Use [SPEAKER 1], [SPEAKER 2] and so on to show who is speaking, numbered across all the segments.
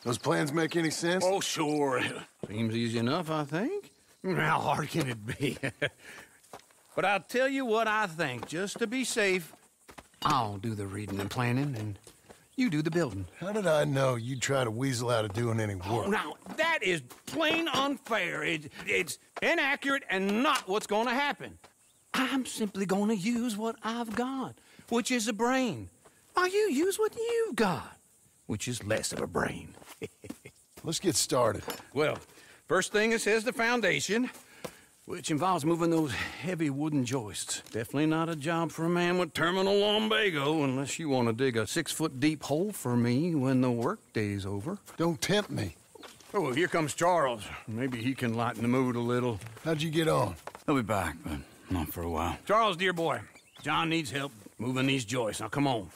[SPEAKER 1] Those plans make any sense?
[SPEAKER 2] Oh, sure. Seems easy enough, I think. How hard can it be? But I'll tell you what I think. Just to be safe, I'll do the reading and planning, and you do the building.
[SPEAKER 1] How did I know you'd try to weasel out of doing any work?
[SPEAKER 2] Oh, now, that is plain unfair. It's inaccurate and not what's going to happen. I'm simply going to use what I've got, which is a brain. While you use what you've got, which is less of a brain.
[SPEAKER 1] Let's get started.
[SPEAKER 2] Well, first thing it says the foundation, which involves moving those heavy wooden joists. Definitely not a job for a man with terminal lumbago, unless you want to dig a 6-foot deep hole for me when the workday's over.
[SPEAKER 1] Don't tempt me.
[SPEAKER 2] Oh, here comes Charles. Maybe he can lighten the mood a little.
[SPEAKER 1] How'd you get on?
[SPEAKER 3] He'll be back, but not for a while.
[SPEAKER 2] Charles, dear boy, John needs help moving these joists. Now, come on.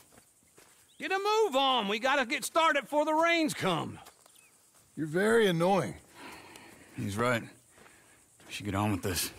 [SPEAKER 2] Get a move on. We gotta get started before the rains come.
[SPEAKER 1] You're very annoying.
[SPEAKER 3] He's right. We should get on with this.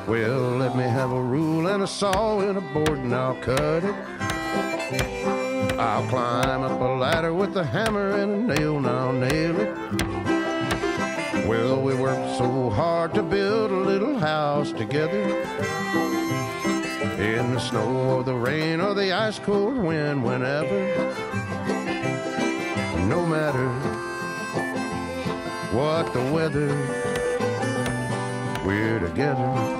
[SPEAKER 4] Well, let me have a rule and a saw and a board and I'll cut it. I'll climb up a ladder with a hammer and a nail and I'll nail it. Well, we worked so hard to build a little house together. In the snow or the rain or the ice cold wind, whenever. No matter what the weather, we're together.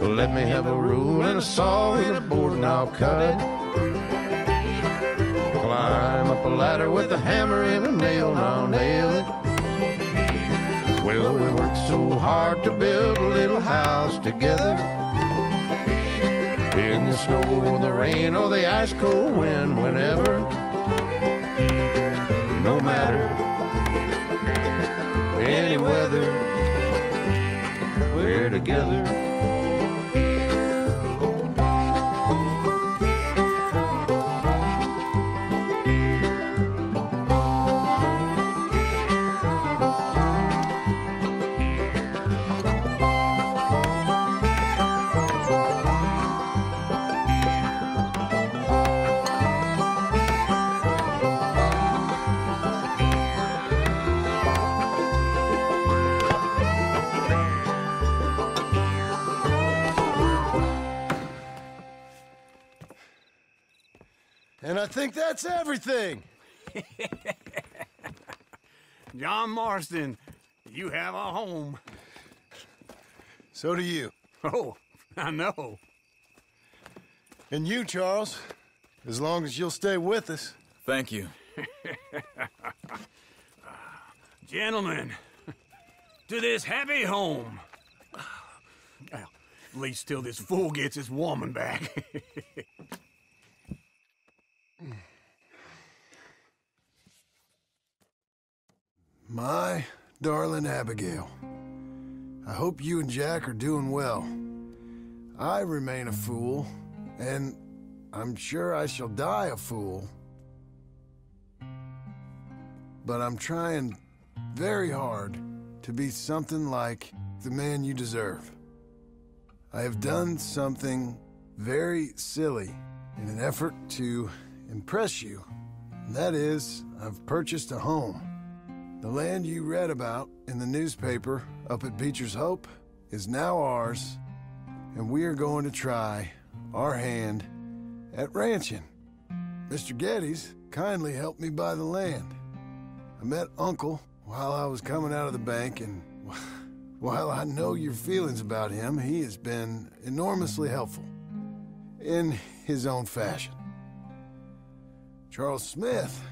[SPEAKER 4] Let me have a rule and a saw and a board and I'll cut it. Climb up a ladder with a hammer and a nail and I'll nail it. Well, we worked so hard to build a little house together. In the snow or the rain or the ice cold wind, whenever. No matter any weather, we're together.
[SPEAKER 1] And I think that's everything.
[SPEAKER 2] John Marston, you have a home.
[SPEAKER 1] So do you.
[SPEAKER 2] Oh, I know.
[SPEAKER 1] And you, Charles. As long as you'll stay with us.
[SPEAKER 3] Thank you.
[SPEAKER 2] Gentlemen, to this happy home. Well, at least till this fool gets his woman back.
[SPEAKER 1] My darling Abigail, I hope you and Jack are doing well. I remain a fool, and I'm sure I shall die a fool. But I'm trying very hard to be something like the man you deserve. I have done something very silly in an effort to impress you. And that is, I've purchased a home. The land you read about in the newspaper up at Beecher's Hope is now ours, and we are going to try our hand at ranching. Mr. Geddes kindly helped me buy the land. I met Uncle while I was coming out of the bank, and while I know your feelings about him, he has been enormously helpful in his own fashion. Charles Smith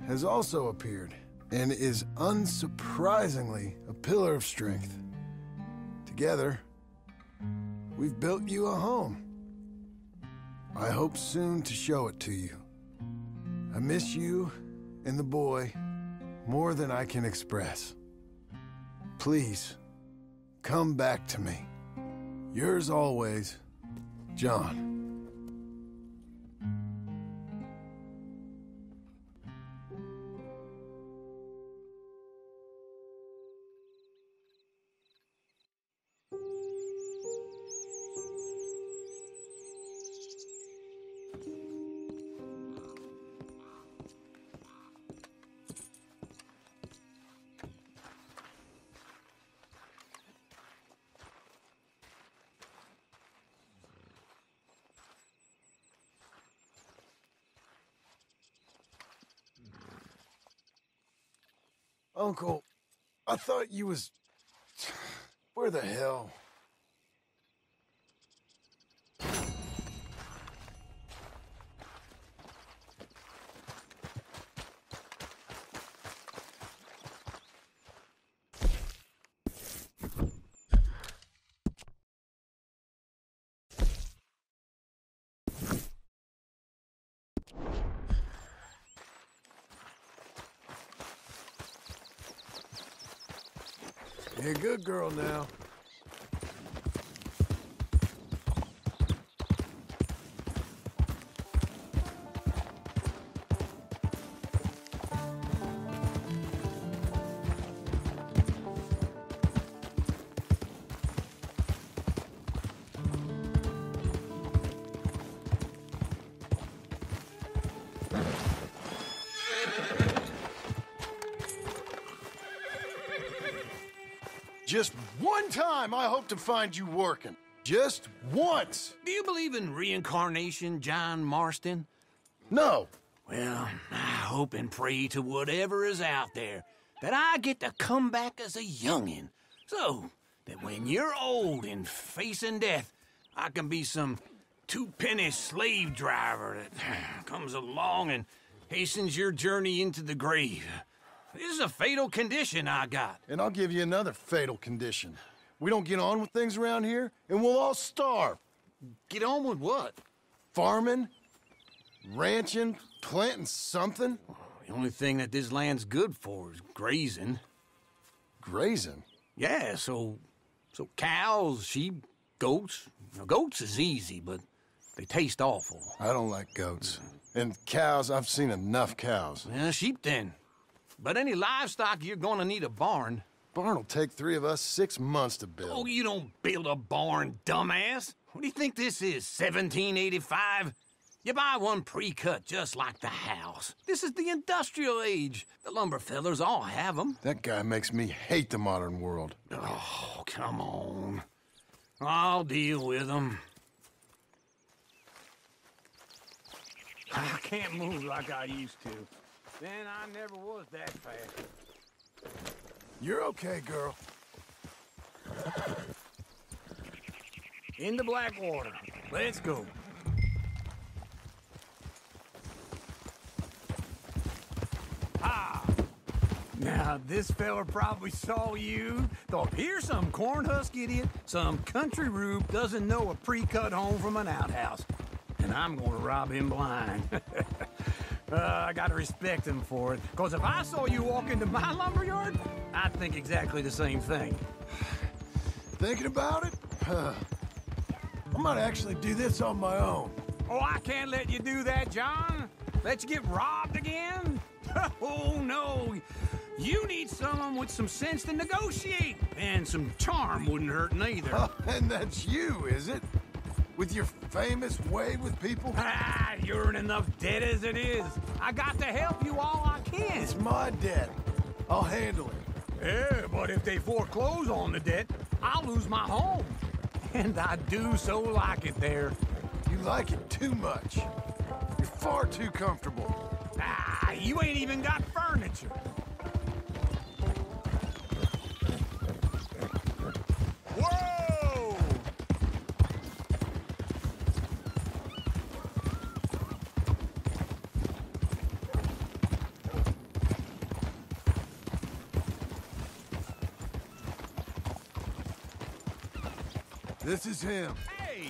[SPEAKER 1] has also appeared and is unsurprisingly a pillar of strength. Together, we've built you a home. I hope soon to show it to you. I miss you and the boy more than I can express. Please, come back to me. Yours always, John. Uncle, I thought you was... Where the hell? You're a good girl now. Just one time I hope to find you working. Just once.
[SPEAKER 2] Do you believe in reincarnation, John Marston?
[SPEAKER 1] No.
[SPEAKER 2] Well, I hope and pray to whatever is out there that I get to come back as a youngin', so that when you're old and facing death, I can be some two-penny slave driver that comes along and hastens your journey into the grave. This is a fatal condition I got.
[SPEAKER 1] And I'll give you another fatal condition. We don't get on with things around here, and we'll all starve.
[SPEAKER 2] Get on with what?
[SPEAKER 1] Farming, ranching, planting something.
[SPEAKER 2] The only thing that this land's good for is grazing.
[SPEAKER 1] Grazing?
[SPEAKER 2] Yeah, so cows, sheep, goats. Now, goats is easy, but they taste awful.
[SPEAKER 1] I don't like goats. And cows, I've seen enough cows.
[SPEAKER 2] Yeah, sheep then. But any livestock, you're gonna need a barn.
[SPEAKER 1] Barn will take 3 of us 6 months to build.
[SPEAKER 2] Oh, you don't build a barn, dumbass. What do you think this is, 1785? You buy one pre-cut just like the house. This is the industrial age. The lumber fellers all have them.
[SPEAKER 1] That guy makes me hate the modern world.
[SPEAKER 2] Oh, come on. I'll deal with them. I can't move like I used to. Then I never was that fast.
[SPEAKER 1] You're okay, girl.
[SPEAKER 2] into Blackwater. Let's go. Now, this fella probably saw you, thought, here's some cornhusk idiot, some country rube doesn't know a pre-cut home from an outhouse. And I'm gonna rob him blind. I gotta respect him for it, because if I saw you walk into my lumberyard, I'd think exactly the same thing.
[SPEAKER 1] Thinking about it? I might actually do this on my own.
[SPEAKER 2] Oh, I can't let you do that, John. Let you get robbed again? Oh, no. You need someone with some sense to negotiate. And some charm wouldn't hurt neither.
[SPEAKER 1] Oh, and that's you, is it? With your famous way with people?
[SPEAKER 2] Ah, you're in enough debt as it is. I got to help you all I can.
[SPEAKER 1] It's my debt. I'll handle it.
[SPEAKER 2] Yeah, but if they foreclose on the debt, I'll lose my home. And I do so like it there.
[SPEAKER 1] You like it too much. You're far too comfortable.
[SPEAKER 2] Ah, you ain't even got furniture. Whoa!
[SPEAKER 1] This is him.
[SPEAKER 2] Hey!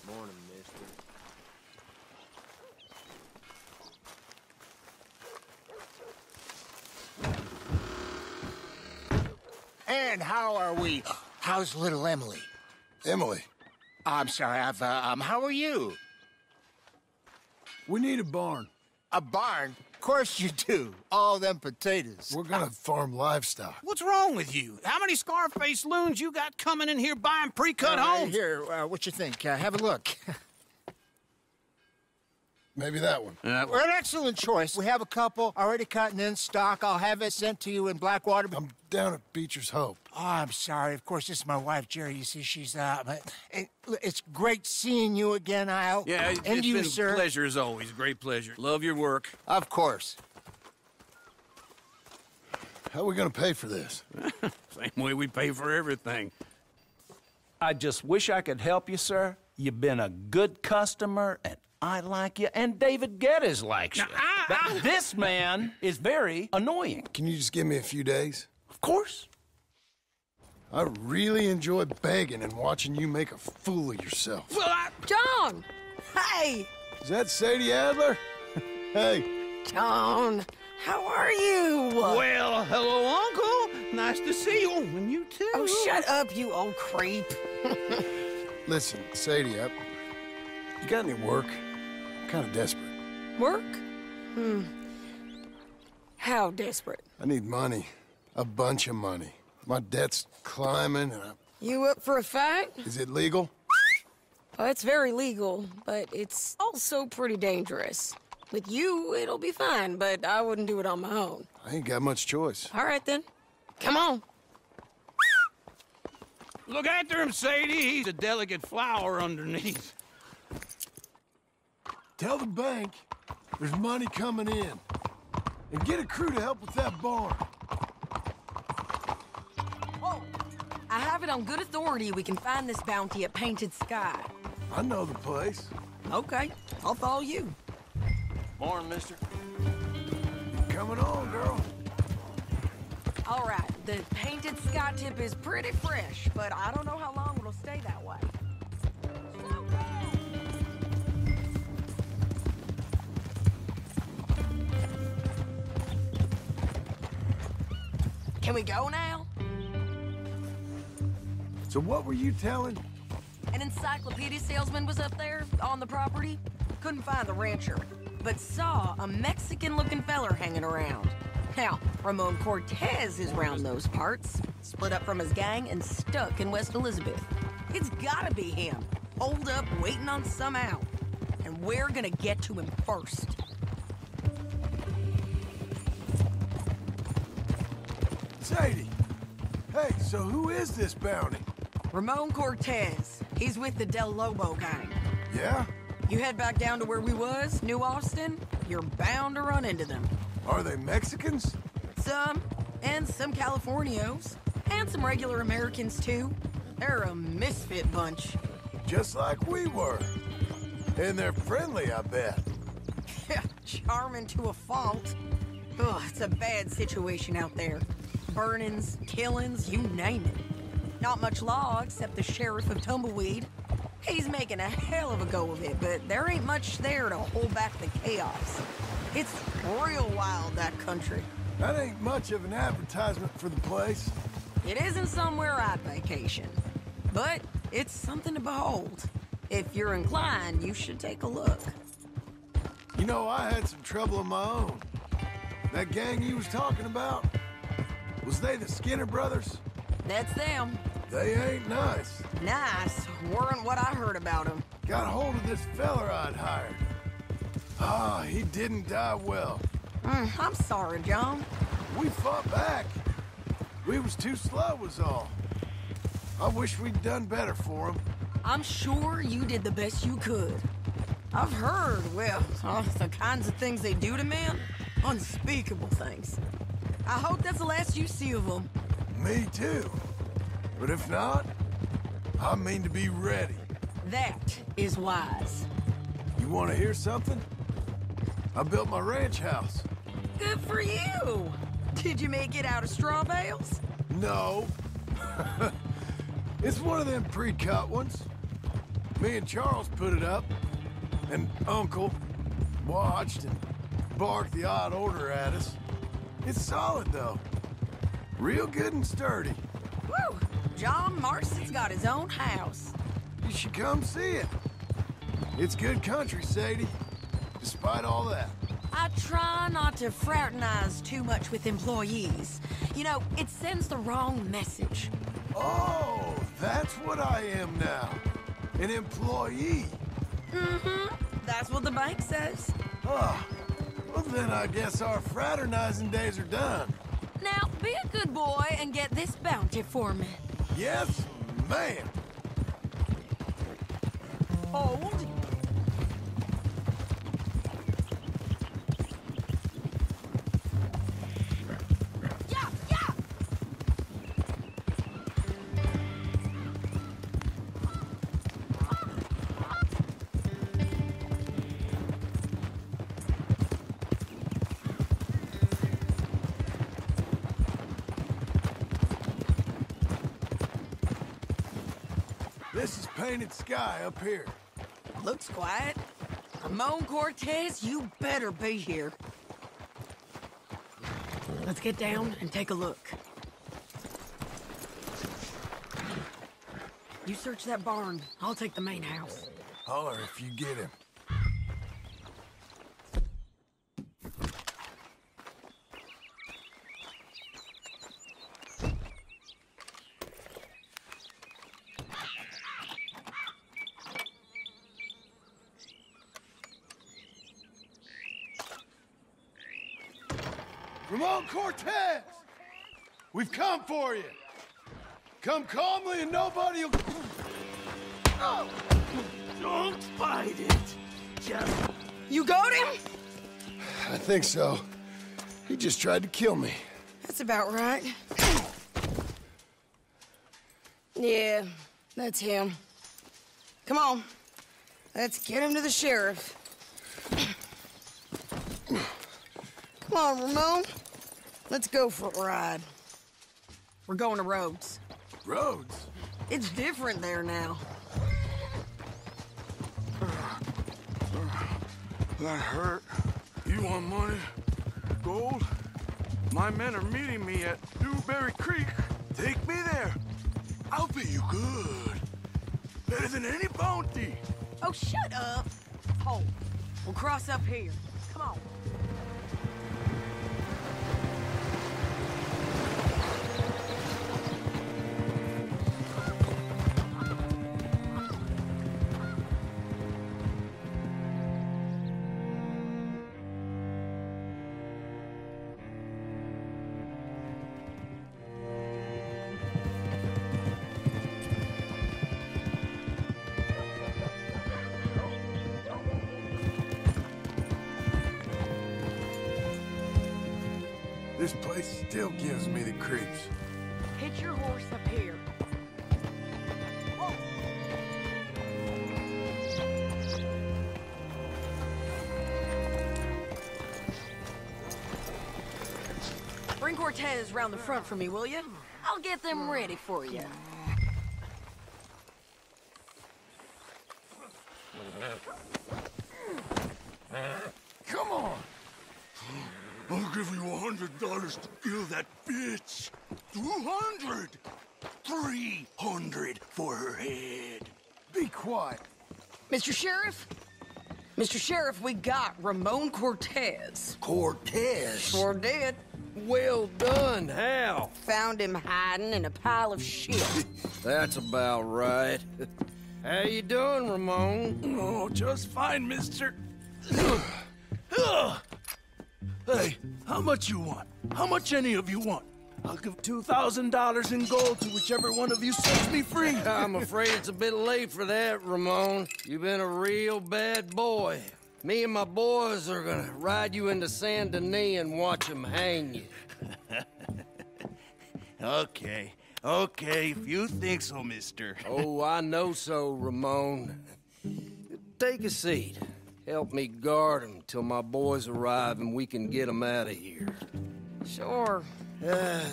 [SPEAKER 5] Morning, mister. And how are we? How's little Emily?
[SPEAKER 1] Emily,
[SPEAKER 5] I'm sorry, how are you?
[SPEAKER 1] we need a barn.
[SPEAKER 5] A barn? Of course you do. All them potatoes.
[SPEAKER 1] We're gonna farm livestock.
[SPEAKER 2] What's wrong with you? How many Scarface loons you got coming in here buying pre-cut homes?
[SPEAKER 5] Here, what you think? Have a look.
[SPEAKER 1] Maybe that one.
[SPEAKER 5] We're an excellent choice. We have a couple already cut and in stock. I'll have it sent to you in Blackwater.
[SPEAKER 1] I'm down at Beecher's Hope.
[SPEAKER 5] Oh, I'm sorry. Of course, this is my wife, Jerry. You see, she's but it's great seeing you again, Al.
[SPEAKER 2] Yeah,
[SPEAKER 5] and
[SPEAKER 2] it's
[SPEAKER 5] you,
[SPEAKER 2] been
[SPEAKER 5] sir.
[SPEAKER 2] a pleasure as always. Great pleasure. Love your work.
[SPEAKER 5] Of course.
[SPEAKER 1] How are we gonna pay for this?
[SPEAKER 2] Same way we pay for everything.
[SPEAKER 6] I just wish I could help you, sir. You've been a good customer, and I like you, and David Geddes likes you. But this man is very annoying.
[SPEAKER 1] Can you just give me a few days?
[SPEAKER 6] Of course.
[SPEAKER 1] I really enjoy begging and watching you make a fool of yourself.
[SPEAKER 2] Well,
[SPEAKER 7] John! Hey!
[SPEAKER 1] Is that Sadie Adler? Hey.
[SPEAKER 7] John, how are you?
[SPEAKER 2] well, hello, Uncle. Nice to see you. And you too.
[SPEAKER 7] Oh, shut up, you old creep.
[SPEAKER 1] Listen, Sadie, you got any work? I'm kind of desperate.
[SPEAKER 7] Work? How desperate?
[SPEAKER 1] I need money. A bunch of money. My debt's climbing and
[SPEAKER 7] You up for a fight?
[SPEAKER 1] Is it legal?
[SPEAKER 7] Well, it's very legal, but it's also pretty dangerous. With you, it'll be fine, but I wouldn't do it on my own.
[SPEAKER 1] I ain't got much choice.
[SPEAKER 7] All right, then. Come on.
[SPEAKER 2] Look after him, Sadie. He's a delicate flower underneath.
[SPEAKER 1] Tell the bank there's money coming in. And get a crew to help with that barn.
[SPEAKER 8] Oh, I have it on good authority we can find this bounty at Painted Sky.
[SPEAKER 1] I know the place.
[SPEAKER 8] Okay, I'll follow you.
[SPEAKER 6] Morning, mister.
[SPEAKER 1] Coming on, girl.
[SPEAKER 8] All right, the Painted Sky tip is pretty fresh, but I don't know how long it'll stay that way. Slow down. Can we go now?
[SPEAKER 1] So what were you telling?
[SPEAKER 8] An encyclopedia salesman was up there on the property. Couldn't find the rancher, but saw a Mexican-looking feller hanging around. Now, Ramon Cortez is round those parts, split up from his gang and stuck in West Elizabeth. It's gotta be him, holed up waiting on some out. And we're gonna get to him first.
[SPEAKER 1] Sadie. Hey, so who is this bounty?
[SPEAKER 8] Ramon Cortez. He's with the Del Lobo gang.
[SPEAKER 1] Yeah?
[SPEAKER 8] You head back down to where we was, New Austin, you're bound to run into them.
[SPEAKER 1] Are they Mexicans?
[SPEAKER 8] Some, and some Californios, and some regular Americans, too. They're a misfit bunch.
[SPEAKER 1] Just like we were. And they're friendly, I bet.
[SPEAKER 8] Yeah, charming to a fault. Ugh, it's a bad situation out there. Burnings, killings, you name it. Not much law except the sheriff of Tumbleweed. He's making a hell of a go of it, but there ain't much there to hold back the chaos. It's real wild, that country.
[SPEAKER 1] That ain't much of an advertisement for the place.
[SPEAKER 8] It isn't somewhere I'd vacation, but it's something to behold. If you're inclined, you should take a look.
[SPEAKER 1] You know, I had some trouble of my own. That gang you was talking about, was they the Skinner brothers?
[SPEAKER 8] That's them.
[SPEAKER 1] They ain't nice.
[SPEAKER 8] Nice weren't what I heard about them.
[SPEAKER 1] Got hold of this feller I'd hired. Ah, he didn't die well.
[SPEAKER 8] I'm sorry, John.
[SPEAKER 1] We fought back. We was too slow was all. I wish we'd done better for him.
[SPEAKER 8] I'm sure you did the best you could. I've heard, well, the kinds of things they do to men. Unspeakable things. I hope that's the last you see of them.
[SPEAKER 1] Me too. But if not, I mean to be ready.
[SPEAKER 8] That is wise.
[SPEAKER 1] You want to hear something? I built my ranch house.
[SPEAKER 8] Good for you. Did you make it out of straw bales?
[SPEAKER 1] No. It's one of them pre-cut ones. Me and Charles put it up, and Uncle watched and barked the odd order at us. It's solid, though. Real good and sturdy.
[SPEAKER 8] Woo! John Marston's got his own house.
[SPEAKER 1] You should come see it. It's good country, Sadie, despite all that.
[SPEAKER 8] I try not to fraternize too much with employees. You know, it sends the wrong message.
[SPEAKER 1] Oh, that's what I am now. An employee.
[SPEAKER 8] Mm-hmm. That's what the bank says.
[SPEAKER 1] Oh, well then I guess our fraternizing days are done.
[SPEAKER 8] Now, be a good boy and get this bounty for me.
[SPEAKER 1] Yes, ma'am.
[SPEAKER 8] Hold. Yeah, yeah!
[SPEAKER 1] This is painted sky up here.
[SPEAKER 8] Looks quiet. Ramon Cortez, you better be here. Let's get down and take a look. You search that barn. I'll take the main house.
[SPEAKER 1] Holler if you get him. Ramon Cortez! We've come for you! Come calmly and nobody'll... Oh.
[SPEAKER 9] Don't fight it. Just...
[SPEAKER 8] You got him?
[SPEAKER 1] I think so. He just tried to kill me.
[SPEAKER 8] That's about right. Yeah, that's him. Come on. Let's get him to the sheriff. Come on, Ramon. Let's go for a ride. We're going to Rhodes.
[SPEAKER 1] Rhodes?
[SPEAKER 8] It's different there now.
[SPEAKER 9] That hurt. You want money? Gold? My men are meeting me at Dewberry Creek. Take me there. I'll pay you good. Better than any bounty.
[SPEAKER 8] Oh, shut up. Hold. We'll cross up here. Come on.
[SPEAKER 1] This place still gives me the creeps.
[SPEAKER 8] Hitch your horse up here. Bring Cortez round the front for me, will you? I'll get them ready for you.
[SPEAKER 9] Come on. I'll give you $100 to kill that bitch. 200. 300 for her head.
[SPEAKER 1] Be quiet.
[SPEAKER 8] Mr. Sheriff? Mr. Sheriff, we got Ramon Cortez.
[SPEAKER 9] Cortez?
[SPEAKER 8] Sure did.
[SPEAKER 10] Well done, Hal.
[SPEAKER 8] Found him hiding in a pile of shit.
[SPEAKER 10] That's about right. How you doing, Ramon?
[SPEAKER 9] Oh, just fine, mister. Hey, how much you want? How much any of you want? I'll give $2,000 in gold to whichever one of you sets me free.
[SPEAKER 10] I'm afraid it's a bit late for that, Ramon. You've been a real bad boy. Me and my boys are gonna ride you into Saint Denis and watch them hang you.
[SPEAKER 9] Okay, if you think so, mister.
[SPEAKER 10] Oh, I know so, Ramon. Take a seat. Help me guard them till my boys arrive and we can get them out of here.
[SPEAKER 8] Sure.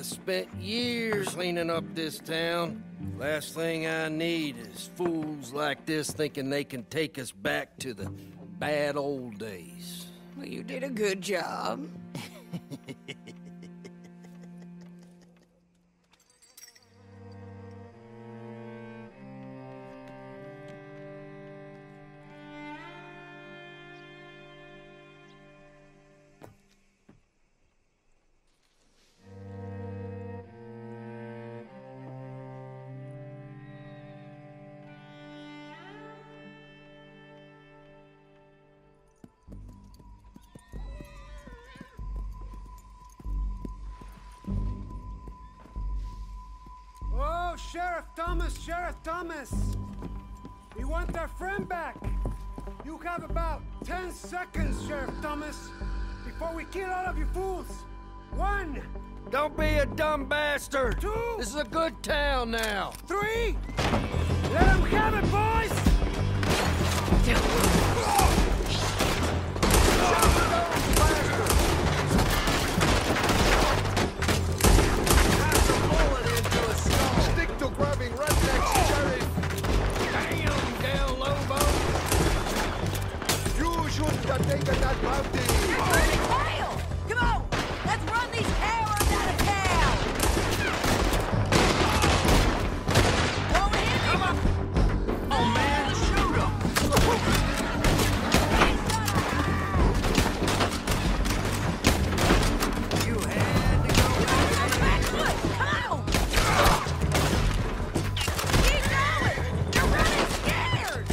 [SPEAKER 10] Spent years cleaning up this town. Last thing I need is fools like this thinking they can take us back to the bad old days.
[SPEAKER 8] Well, you did a good job.
[SPEAKER 11] Oh, Sheriff Thomas! We want our friend back! You have about 10 seconds, Sheriff Thomas, before we kill all of you fools! 1!
[SPEAKER 10] Don't be a dumb bastard!
[SPEAKER 11] 2!
[SPEAKER 10] This is a good town now!
[SPEAKER 11] 3! Let them have it, boys!
[SPEAKER 4] Stick to grabbing rednecks, Sheriff!
[SPEAKER 10] Damn, down low, Bo!
[SPEAKER 4] You should have taken that bounty!
[SPEAKER 8] Kyle! Come on! Let's run these cowards out of town! Go in! Come on! Oh, man! Shoot 'em! You had to go on the back foot! Come on! Keep going! You're running scared!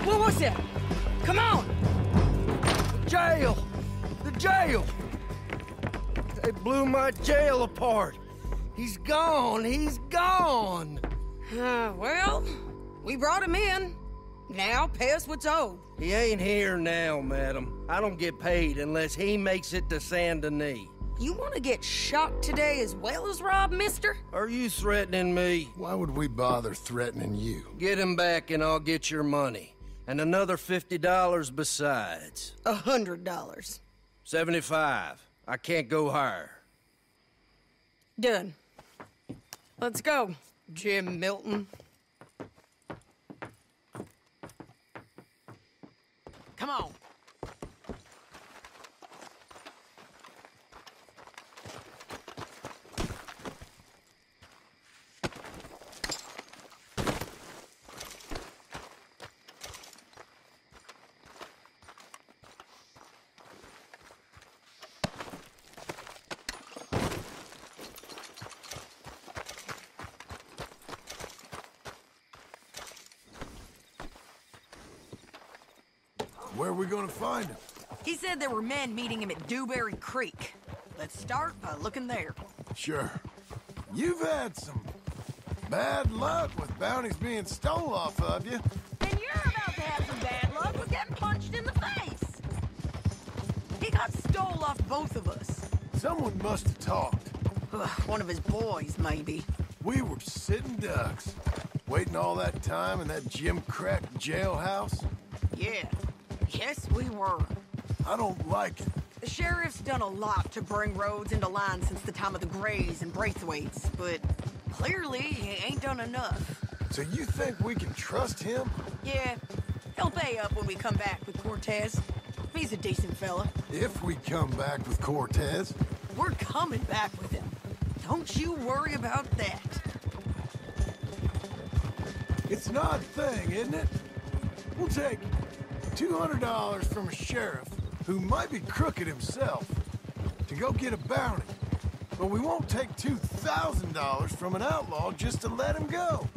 [SPEAKER 8] What was that? Come on!
[SPEAKER 10] Jail! The jail! They blew my jail apart. He's gone! He's gone!
[SPEAKER 8] Well, we brought him in. Now pay us what's owed.
[SPEAKER 10] He ain't here now, madam. I don't get paid unless he makes it to Saint Denis.
[SPEAKER 8] You want to get shot today as well as rob, mister?
[SPEAKER 10] Are you threatening me?
[SPEAKER 1] Why would we bother threatening you?
[SPEAKER 10] Get him back and I'll get your money. And another $50 besides.
[SPEAKER 8] $100.
[SPEAKER 10] 75. I can't go higher.
[SPEAKER 8] Done. Let's go, Jim Milton. Come on.
[SPEAKER 1] Where are we gonna find him?
[SPEAKER 8] He said there were men meeting him at Dewberry Creek. Let's start by looking there.
[SPEAKER 1] Sure. You've had some bad luck with bounties being stole off of you.
[SPEAKER 8] And you're about to have some bad luck with getting punched in the face. He got stole off both of us.
[SPEAKER 1] Someone must have talked.
[SPEAKER 8] One of his boys, maybe.
[SPEAKER 1] We were sitting ducks, waiting all that time in that gim-crack jailhouse.
[SPEAKER 8] Yeah. Yes, we were.
[SPEAKER 1] I don't like it.
[SPEAKER 8] The sheriff's done a lot to bring roads into line since the time of the Grays and Braithwaites, but clearly he ain't done enough.
[SPEAKER 1] So you think we can trust him?
[SPEAKER 8] Yeah. He'll pay up when we come back with Cortez. He's a decent fella.
[SPEAKER 1] If we come back with Cortez.
[SPEAKER 8] We're coming back with him. Don't you worry about that.
[SPEAKER 1] It's an odd thing, isn't it? We'll take $200 from a sheriff who might be crooked himself to go get a bounty. But we won't take $2,000 from an outlaw just to let him go.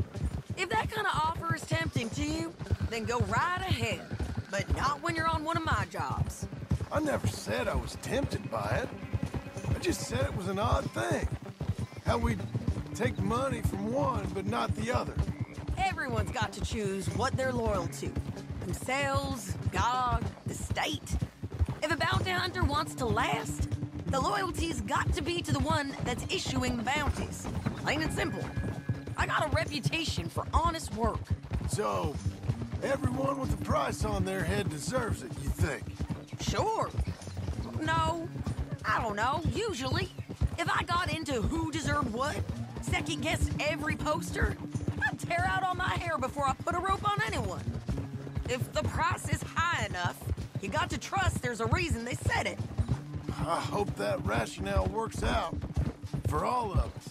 [SPEAKER 8] If that kind of offer is tempting to you, then go right ahead. But not when you're on one of my jobs.
[SPEAKER 1] I never said I was tempted by it. I just said it was an odd thing. How we'd take money from one, but not the other.
[SPEAKER 8] Everyone's got to choose what they're loyal to. Themselves, God, the state. If a bounty hunter wants to last, the loyalty's got to be to the one that's issuing the bounties. Plain and simple. I got a reputation for honest work.
[SPEAKER 1] So, everyone with a price on their head deserves it, you think?
[SPEAKER 8] Sure. No, I don't know, usually. If I got into who deserved what, second-guessed every poster, I'd tear out all my hair before I put a rope on anyone. If the price is high enough, you got to trust there's a reason they said it.
[SPEAKER 1] I hope that rationale works out for all of us.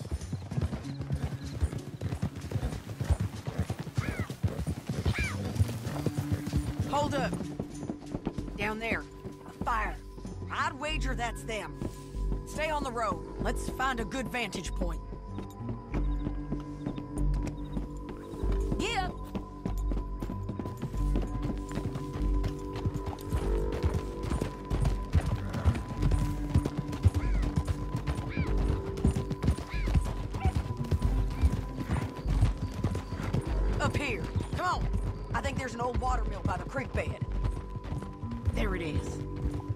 [SPEAKER 8] Hold up. Down there. A fire. I'd wager that's them. Stay on the road. Let's find a good vantage point. Yeah. Up here. Come on. I think there's an old water mill by the creek bed. There it is.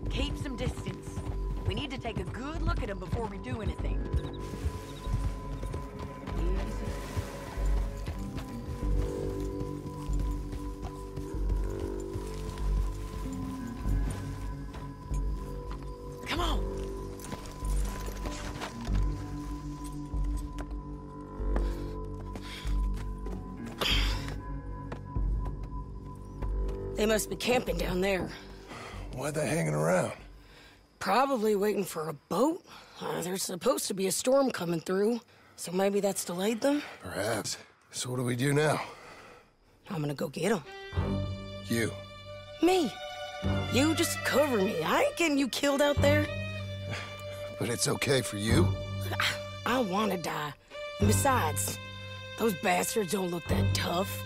[SPEAKER 8] Keep some distance. We need to take a good look at him before we do anything. Easy. Come on. They must be camping down there.
[SPEAKER 1] Why are they hanging around?
[SPEAKER 7] Probably waiting for a boat. There's supposed to be a storm coming through, so maybe that's delayed them?
[SPEAKER 1] Perhaps. So what do we do now?
[SPEAKER 7] I'm gonna go get them.
[SPEAKER 1] You.
[SPEAKER 7] Me. You just cover me. I ain't getting you killed out there.
[SPEAKER 1] But it's okay for you?
[SPEAKER 7] I wanna die. And besides, those bastards don't look that tough.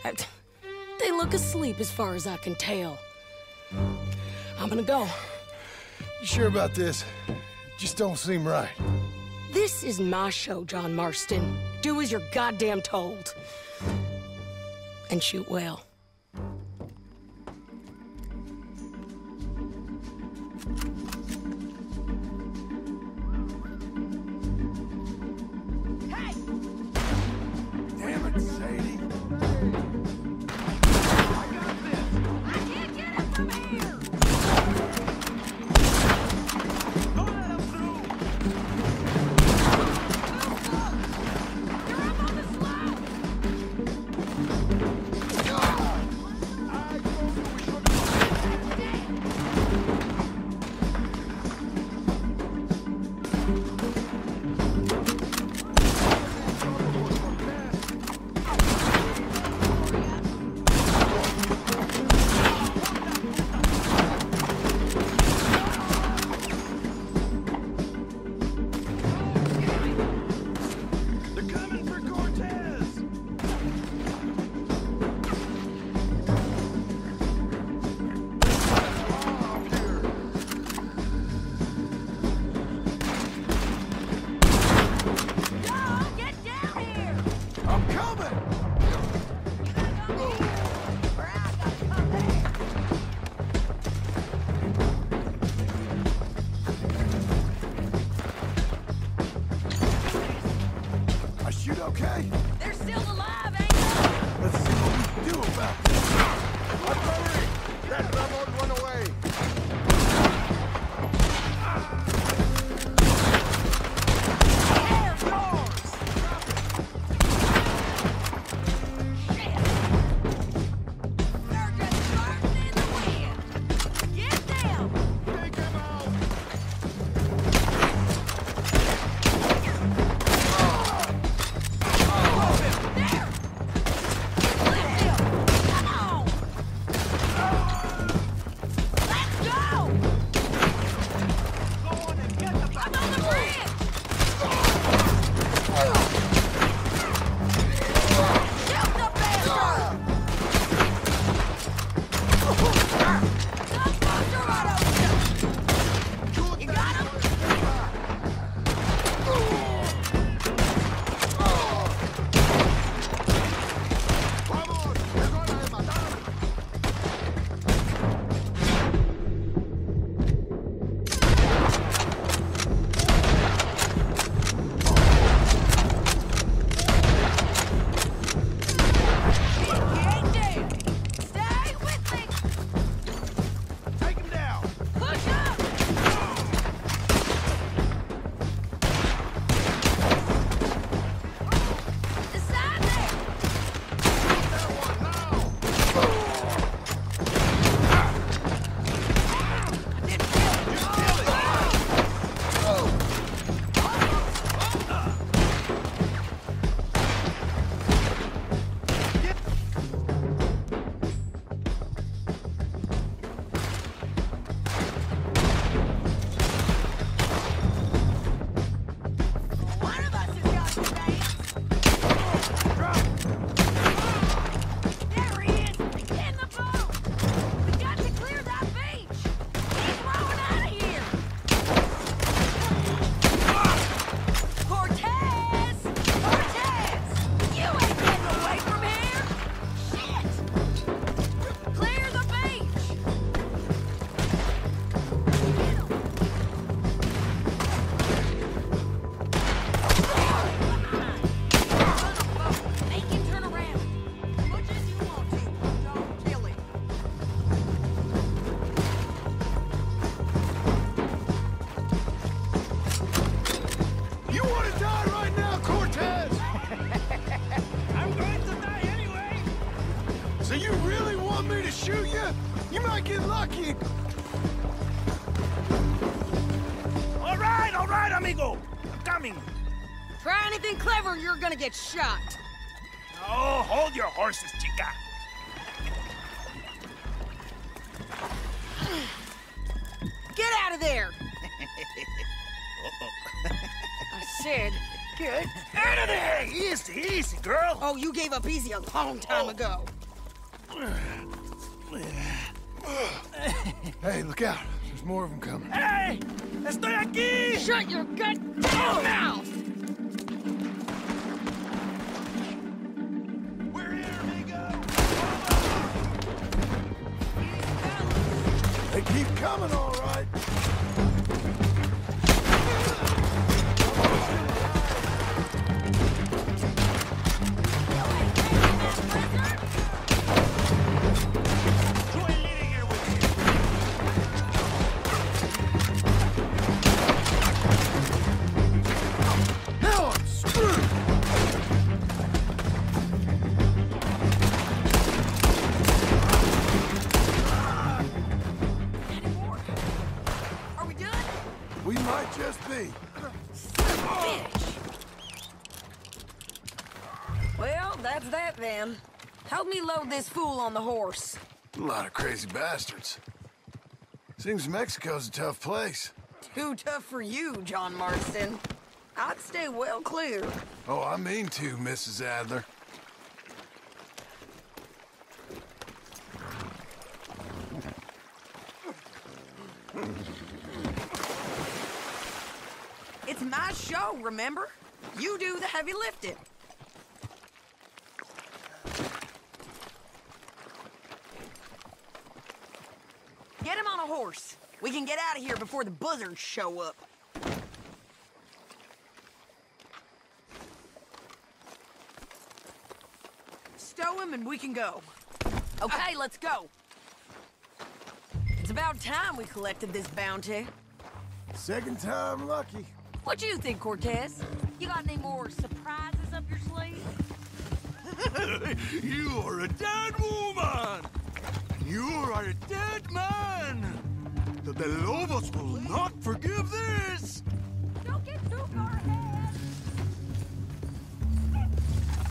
[SPEAKER 7] They look asleep as far as I can tell. I'm gonna go.
[SPEAKER 1] You sure about this? Just don't seem right.
[SPEAKER 7] This is my show, John Marston. Do as you're goddamn told. And shoot well.
[SPEAKER 8] Hey!
[SPEAKER 1] Damn it, Sadie.
[SPEAKER 8] I got this! I can't get him from here!
[SPEAKER 9] Don't let him through!
[SPEAKER 8] You're up on the slope!
[SPEAKER 1] parachute okay?
[SPEAKER 8] They're still alive, ain't they?
[SPEAKER 1] Let's see what we can do about this.
[SPEAKER 9] Hurry! Let Ramon run away!
[SPEAKER 8] They're yours! Shit! They're just burning in the wind! Get them!
[SPEAKER 9] Take him out!
[SPEAKER 8] There! Lift him! Come on! Let's go!
[SPEAKER 9] Go on and get the
[SPEAKER 8] I'm on the bridge! Shoot the bastard! Don't bust her right over you! You got him?
[SPEAKER 9] Vamos! ¡Es hora de matar!
[SPEAKER 8] Get down! Stay with me!
[SPEAKER 9] Take him down!
[SPEAKER 8] Push up! The side there!
[SPEAKER 9] That one now!
[SPEAKER 8] One of us has got the reins! There he is! In the boat! We got to clear that beach! He's rowing out of here! Cortez! Cortez! You ain't getting away from here! Shit! Clear the beach! Make him turn around. Much as you want to, don't kill him.
[SPEAKER 1] You want to die right now, Cortez?
[SPEAKER 2] I'm going to die anyway!
[SPEAKER 1] So you really want me to shoot you? You might get lucky.
[SPEAKER 2] All right, amigo! I'm coming!
[SPEAKER 8] Try anything clever, you're gonna get shot.
[SPEAKER 2] Oh, hold your horses, chica!
[SPEAKER 8] Get out of there! I said, get
[SPEAKER 2] Out of there! Easy, easy, girl!
[SPEAKER 8] Oh, you gave up easy a long time ago.
[SPEAKER 1] Hey, look out. There's more of them coming.
[SPEAKER 2] Hey! Estoy aquí!
[SPEAKER 8] Shut your goddamn mouth!
[SPEAKER 9] We're here, amigo!
[SPEAKER 1] They keep coming, all right.
[SPEAKER 2] Who ain't leaving here with you?
[SPEAKER 1] Now I'm screwed.
[SPEAKER 8] Are we done?
[SPEAKER 1] We might just be.
[SPEAKER 8] Bitch! Well, that's that then. Help me load this fool on the horse.
[SPEAKER 1] A lot of crazy bastards. Seems Mexico's a tough place.
[SPEAKER 8] Too tough for you, John Marston. I'd stay well clear.
[SPEAKER 1] Oh, I mean to, Mrs. Adler.
[SPEAKER 8] It's my show, remember? You do the heavy lifting. Get him on a horse. We can get out of here before the buzzards show up. stow him and we can go. Okay, let's go. It's about time we collected this bounty.
[SPEAKER 1] Second time lucky.
[SPEAKER 8] What you think, Cortez? You got any more surprises up your sleeve?
[SPEAKER 9] You are a dead woman! You are a dead man! The De Lobos will not forgive this!
[SPEAKER 8] Don't get too far ahead!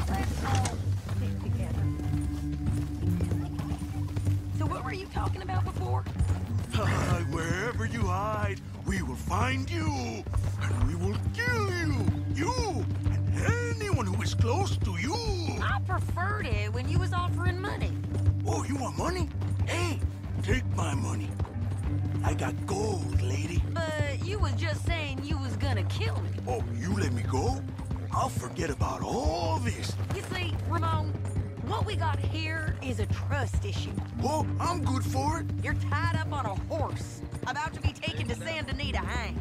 [SPEAKER 8] Let's all stick together. So what were you talking about before?
[SPEAKER 9] Wherever you hide, we will find you, and we will kill you! You, and anyone who is close to you!
[SPEAKER 8] I preferred it when you was offering money.
[SPEAKER 9] Oh, you want money? Hey, take my money. I got gold, lady.
[SPEAKER 8] But you was just saying you was gonna kill me.
[SPEAKER 9] Oh, you let me go? I'll forget about all this.
[SPEAKER 8] You see, Ramon, what we got here is a trust issue.
[SPEAKER 9] Oh, I'm good for it.
[SPEAKER 8] You're tied up on a horse, about to be taken to Saint Denis to hang.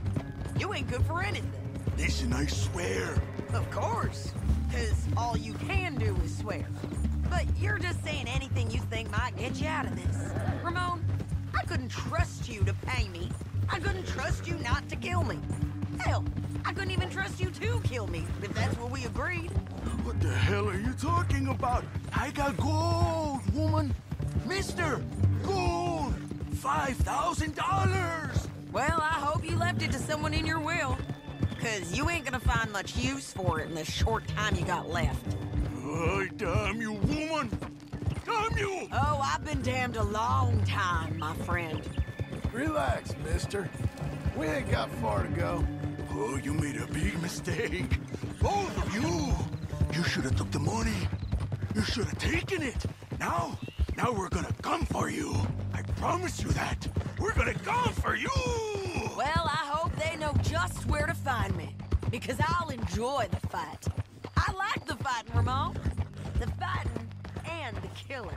[SPEAKER 8] You ain't good for anything.
[SPEAKER 9] Listen, I swear.
[SPEAKER 8] Of course, because all you can do is swear. But you're just saying anything you think might get you out of this. Ramon, I couldn't trust you to pay me. I couldn't trust you not to kill me. Hell, I couldn't even trust you to kill me, if that's what we agreed.
[SPEAKER 9] What the hell are you talking about? I got gold, woman. Mister, gold. $5,000.
[SPEAKER 8] Well, I hope you left it to someone in your will. Because you ain't gonna find much use for it in the short time you got left.
[SPEAKER 9] Oh, damn you, woman! Damn you!
[SPEAKER 8] Oh, I've been damned a long time, my friend.
[SPEAKER 1] Relax, mister. We ain't got far to go.
[SPEAKER 9] Oh, you made a big mistake. Both of you! You should have took the money. You should have taken it. Now we're gonna come for you. I promise you that. We're gonna come for you!
[SPEAKER 8] Well, I hope they know just where to find me. Because I'll enjoy the fight. I like the fighting, Ramon. The fighting and the killing.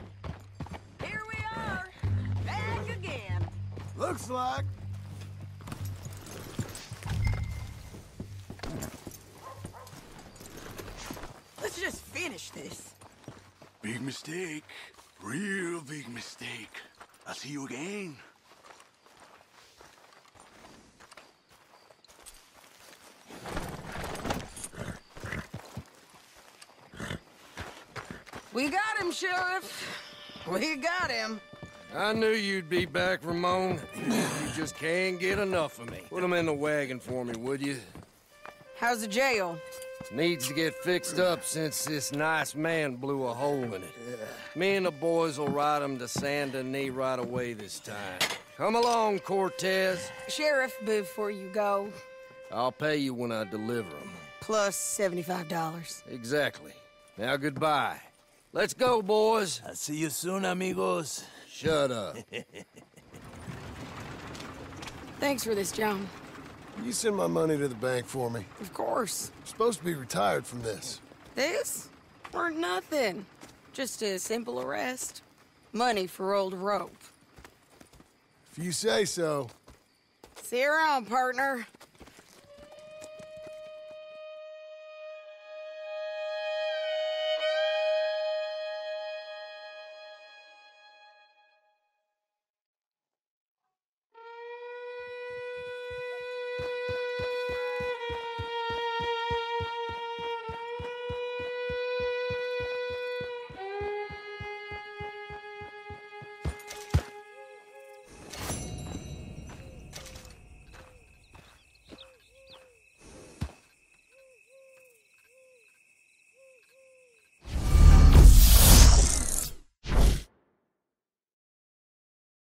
[SPEAKER 8] Here we are, back again.
[SPEAKER 1] Looks like.
[SPEAKER 8] Let's just finish this.
[SPEAKER 9] Big mistake. Real big mistake. I'll see you again.
[SPEAKER 8] We got him, Sheriff. We got him.
[SPEAKER 10] I knew you'd be back, Ramon. You just can't get enough of me. Put him in the wagon for me, would you?
[SPEAKER 8] How's the jail?
[SPEAKER 10] Needs to get fixed up since this nice man blew a hole in it. Me and the boys will ride him to Saint Denis right away this time. Come along, Cortez.
[SPEAKER 7] Sheriff, before you go,
[SPEAKER 10] I'll pay you when I deliver him.
[SPEAKER 7] plus $75.
[SPEAKER 10] Exactly. Now, goodbye. Let's go, boys.
[SPEAKER 6] I'll see you soon, amigos.
[SPEAKER 10] Shut up.
[SPEAKER 7] Thanks for this, John.
[SPEAKER 1] You send my money to the bank for me.
[SPEAKER 7] Of course.
[SPEAKER 1] I'm supposed to be retired from this.
[SPEAKER 7] This? Weren't nothing. Just a simple arrest. Money for old rope.
[SPEAKER 1] If you say so.
[SPEAKER 7] See you around, partner.